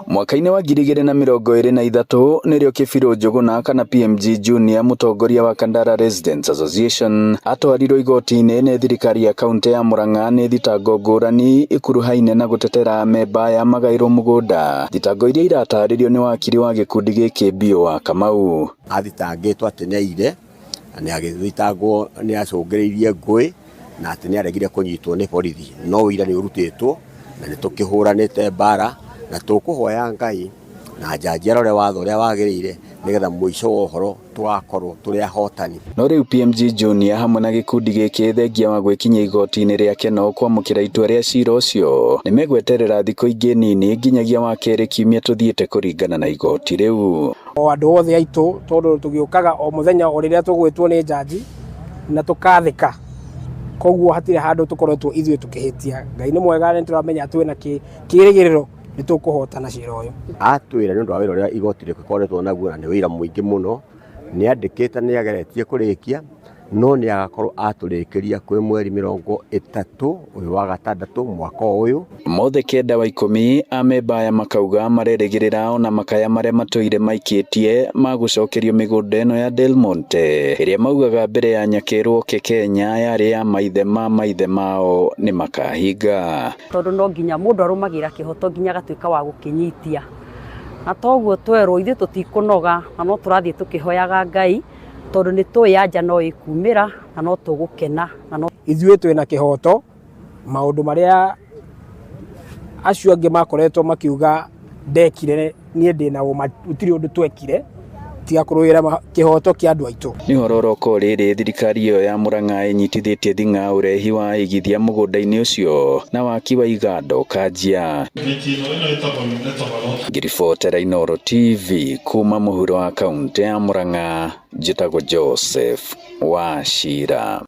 Mwaka-inĩ wa 2023 nĩrĩo Kĩbirũ Njũgũna kana PMG Junior mũtongoria wa Kandara Residents Association atwarirwo igoti-inĩ nĩ thirikari ya kaunti ya Murang'a nĩ thitango ngũrani ikuruhaine na gũtetera memba ya magaĩrwo mũgũnda. Thitango iria iratarĩrio nĩ wakiri wa gĩkundi gĩkĩ Bio wa Kamau. Athitangĩtwo atĩ nĩaire na nĩagĩthitangwo nĩacũngĩrĩirie ngũĩ na atĩ nĩaregire kũnyitwo nĩ borithi, no ũira nĩũrutĩtwo na nĩtũkĩhũranĩte mbara na tũkũhoya Ngai na njanji arore watho ũrĩa wagĩrĩire nĩgetha mũico wa ũhoro tũgakorwo tũrĩ ahotani. No rĩu PMG Junior hamwe na gĩkundi gĩkĩ thengia wa gwĩkinyia igoti-inĩ rĩake no kwamũkĩra itua rĩa cira ũcio nĩmegweterera thikũ ingĩ nini nginyagia wakerĩ kiumia tũthiĩte kũringana na igoti rĩu. O andũ othe aitũ tondũ tũgĩũkaga o mũthenya o rĩrĩa tũgwĩtwo nĩ njanji na tũkathĩka, koguo hatirĩ handũ tũkoretwo ithuĩ tũkĩhĩtia. Ngai nĩ mwega nĩ tũramenya twĩna kĩĩrĩgĩrĩro nĩ tũkũhotana cira ũyũ. Atwĩra nĩ ũndũ wa wĩra ũrĩa igoti rĩkoretwo naguo na nĩ wĩra mũingĩ mũno, nĩandĩkĩte nĩageretie kũrĩkia no nĩagakorwo atũrĩkĩria kwĩ mweri 30 ũyũ wa gatandatũ mwaka ũyũ. Mothe kenda wa 10 amemba aya makauga marerĩgĩrĩra ona makaya marĩa matũire maikĩtie magũcokerio mĩgũnda ĩno ya Del Monte ĩrĩa maugaga mbere ya nyakerwo Kenya yarĩ ya maithe mao nĩ makahinga. Tondũ no nginya mũndũ arũmagĩra kĩhoto nginya gatuĩka wa gũkĩnyitia, na toguo twerwo ithuĩ tũtikũnoga na no tũrathiĩ tũkĩhoyaga Ngai tondũ nĩ tũĩ anja no ĩkumĩra na no tũgũkena na no ithuĩ twĩna kĩhoto. Maũndũ marĩa acio angĩ makoretwo makiuga ndekire niĩ ndĩna ũma, gũtirĩ ũndũ twekire tiga kũrũĩra kĩhoto kĩa andũ aitũ. Nĩ hororoko rĩrĩ thirikari ĩyo ya Murang'a ĩnyitithĩtie thing'a ũrehi wa igithia mũgũnda-inĩ ũcio na waki wa iganda kanjia. Ngiribotera Inooro TV kuma mũhuro wa kaunti ya Murang'a, njĩtagwo Joseph Wachira.